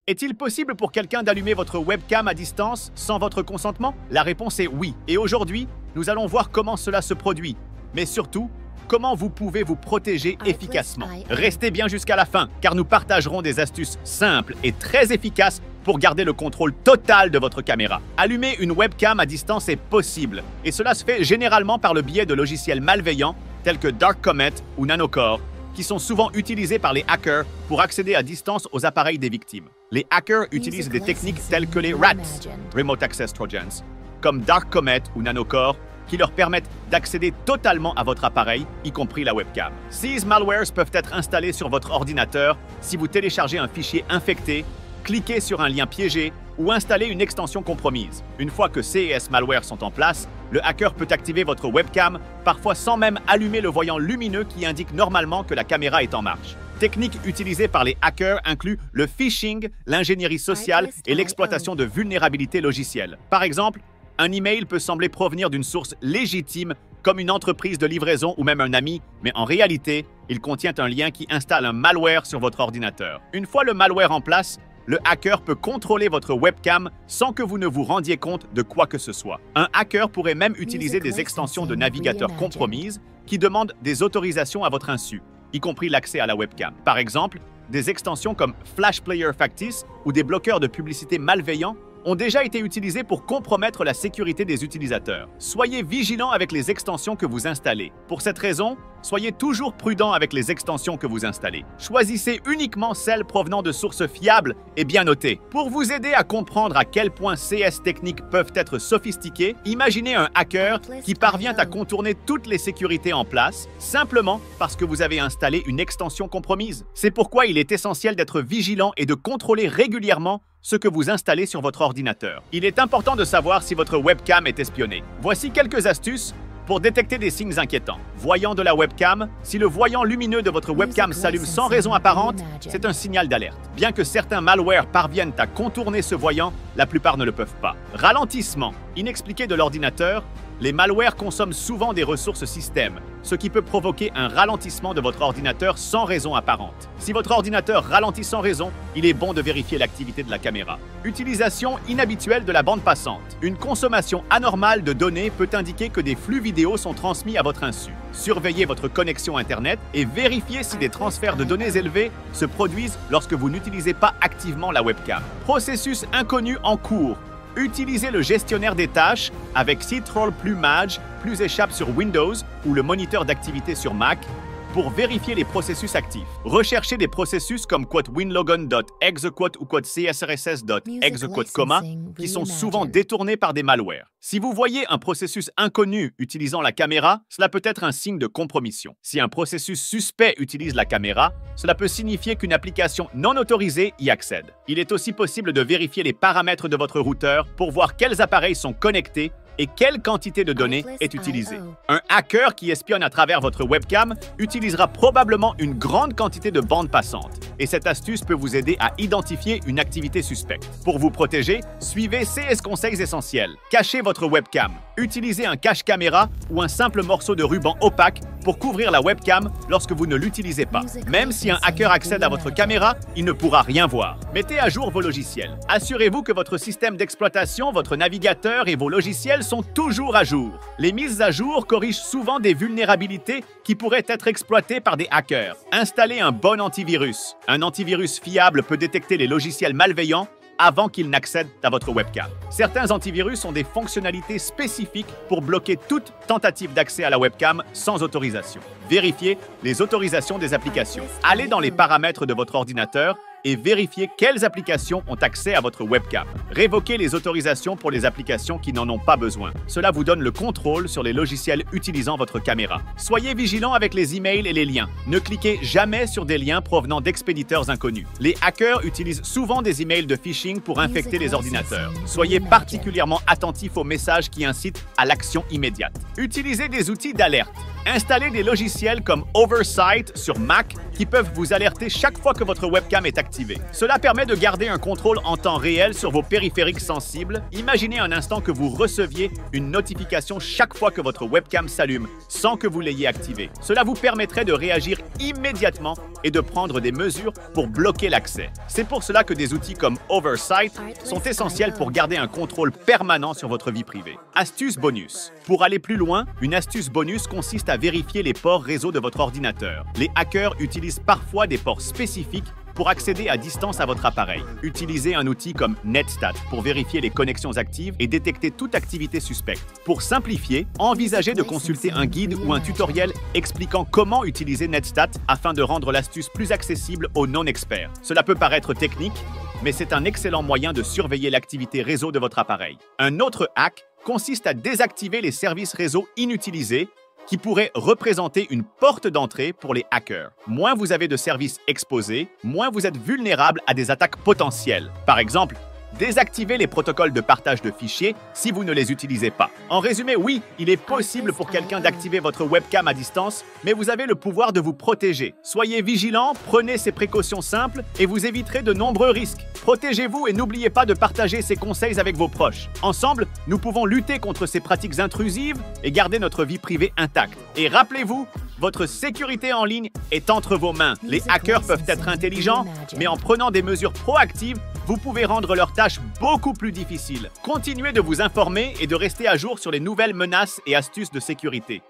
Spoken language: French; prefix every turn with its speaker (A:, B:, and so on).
A: Est-il possible pour quelqu'un d'allumer votre webcam à distance sans votre consentement? La réponse est oui. Et aujourd'hui, nous allons voir comment cela se produit, mais surtout, comment vous pouvez vous protéger efficacement. Restez bien jusqu'à la fin, car nous partagerons des astuces simples et très efficaces pour garder le contrôle total de votre caméra. Allumer une webcam à distance est possible, et cela se fait généralement par le biais de logiciels malveillants tels que Dark Comet ou Nanocore, qui sont souvent utilisés par les hackers pour accéder à distance aux appareils des victimes. Les hackers utilisent des techniques telles que les RATs, Remote Access Trojans, comme Dark Comet ou Nanocore, qui leur permettent d'accéder totalement à votre appareil, y compris la webcam. Ces malwares peuvent être installés sur votre ordinateur si vous téléchargez un fichier infecté, cliquez sur un lien piégé ou installez une extension compromise. Une fois que ces malwares sont en place, le hacker peut activer votre webcam, parfois sans même allumer le voyant lumineux qui indique normalement que la caméra est en marche. Techniques utilisées par les hackers incluent le phishing, l'ingénierie sociale et l'exploitation de vulnérabilités logicielles. Par exemple, un email peut sembler provenir d'une source légitime comme une entreprise de livraison ou même un ami, mais en réalité, il contient un lien qui installe un malware sur votre ordinateur. Une fois le malware en place, le hacker peut contrôler votre webcam sans que vous ne vous rendiez compte de quoi que ce soit. Un hacker pourrait même utiliser des extensions de navigateur compromises qui demandent des autorisations à votre insu, y compris l'accès à la webcam. Par exemple, des extensions comme Flash Player Factice ou des bloqueurs de publicité malveillants ont déjà été utilisés pour compromettre la sécurité des utilisateurs. Soyez vigilants avec les extensions que vous installez. Pour cette raison, soyez toujours prudent avec les extensions que vous installez. Choisissez uniquement celles provenant de sources fiables et bien notées. Pour vous aider à comprendre à quel point ces techniques peuvent être sophistiquées, imaginez un hacker qui parvient à contourner toutes les sécurités en place simplement parce que vous avez installé une extension compromise. C'est pourquoi il est essentiel d'être vigilant et de contrôler régulièrement ce que vous installez sur votre ordinateur. Il est important de savoir si votre webcam est espionnée. Voici quelques astuces pour détecter des signes inquiétants. Voyant de la webcam, si le voyant lumineux de votre webcam s'allume sans raison apparente, c'est un signal d'alerte. Bien que certains malwares parviennent à contourner ce voyant, la plupart ne le peuvent pas. Ralentissement inexpliqué de l'ordinateur, les malwares consomment souvent des ressources système, ce qui peut provoquer un ralentissement de votre ordinateur sans raison apparente. Si votre ordinateur ralentit sans raison, il est bon de vérifier l'activité de la caméra. Utilisation inhabituelle de la bande passante. Une consommation anormale de données peut indiquer que des flux vidéo sont transmis à votre insu. Surveillez votre connexion Internet et vérifiez si des transferts de données élevés se produisent lorsque vous n'utilisez pas activement la webcam. Processus inconnu en cours. Utilisez le gestionnaire des tâches avec Ctrl plus échappe sur Windows ou le moniteur d'activité sur Mac pour vérifier les processus actifs. Recherchez des processus comme winlogon.exe ou csrss.exe qui sont souvent détournés par des malwares. Si vous voyez un processus inconnu utilisant la caméra, cela peut être un signe de compromission. Si un processus suspect utilise la caméra, cela peut signifier qu'une application non autorisée y accède. Il est aussi possible de vérifier les paramètres de votre routeur pour voir quels appareils sont connectés et quelle quantité de données est utilisée. Un hacker qui espionne à travers votre webcam utilisera probablement une grande quantité de bandes passantes, et cette astuce peut vous aider à identifier une activité suspecte. Pour vous protéger, suivez ces conseils essentiels. Cachez votre webcam. Utilisez un cache-caméra ou un simple morceau de ruban opaque pour couvrir la webcam lorsque vous ne l'utilisez pas. Même si un hacker accède à votre caméra, il ne pourra rien voir. Mettez à jour vos logiciels. Assurez-vous que votre système d'exploitation, votre navigateur et vos logiciels sont toujours à jour. Les mises à jour corrigent souvent des vulnérabilités qui pourraient être exploitées par des hackers. Installez un bon antivirus. Un antivirus fiable peut détecter les logiciels malveillants avant qu'ils n'accèdent à votre webcam. Certains antivirus ont des fonctionnalités spécifiques pour bloquer toute tentative d'accès à la webcam sans autorisation. Vérifiez les autorisations des applications. Allez dans les paramètres de votre ordinateur et vérifiez quelles applications ont accès à votre webcam. Révoquez les autorisations pour les applications qui n'en ont pas besoin. Cela vous donne le contrôle sur les logiciels utilisant votre caméra. Soyez vigilant avec les emails et les liens. Ne cliquez jamais sur des liens provenant d'expéditeurs inconnus. Les hackers utilisent souvent des emails de phishing pour infecter les ordinateurs. Soyez particulièrement attentifs aux messages qui incitent à l'action immédiate. Utilisez des outils d'alerte. Installez des logiciels comme Oversight sur Mac qui peuvent vous alerter chaque fois que votre webcam est activée. Cela permet de garder un contrôle en temps réel sur vos périphériques sensibles. Imaginez un instant que vous receviez une notification chaque fois que votre webcam s'allume sans que vous l'ayez activée. Cela vous permettrait de réagir immédiatement et de prendre des mesures pour bloquer l'accès. C'est pour cela que des outils comme Oversight sont essentiels pour garder un contrôle permanent sur votre vie privée. Astuce bonus. Pour aller plus loin, une astuce bonus consiste à vérifier les ports réseau de votre ordinateur. Les hackers utilisent parfois des ports spécifiques pour accéder à distance à votre appareil. Utilisez un outil comme Netstat pour vérifier les connexions actives et détecter toute activité suspecte. Pour simplifier, envisagez de consulter un guide ou un tutoriel expliquant comment utiliser Netstat afin de rendre l'astuce plus accessible aux non-experts. Cela peut paraître technique, mais c'est un excellent moyen de surveiller l'activité réseau de votre appareil. Un autre hack consiste à désactiver les services réseau inutilisés qui pourraient représenter une porte d'entrée pour les hackers. Moins vous avez de services exposés, moins vous êtes vulnérable à des attaques potentielles. Par exemple, désactivez les protocoles de partage de fichiers si vous ne les utilisez pas. En résumé, oui, il est possible pour quelqu'un d'activer votre webcam à distance, mais vous avez le pouvoir de vous protéger. Soyez vigilant, prenez ces précautions simples et vous éviterez de nombreux risques. Protégez-vous et n'oubliez pas de partager ces conseils avec vos proches. Ensemble, nous pouvons lutter contre ces pratiques intrusives et garder notre vie privée intacte. Et rappelez-vous, votre sécurité en ligne est entre vos mains. Les hackers peuvent être intelligents, mais en prenant des mesures proactives, vous pouvez rendre leur tâche beaucoup plus difficile. Continuez de vous informer et de rester à jour sur les nouvelles menaces et astuces de sécurité.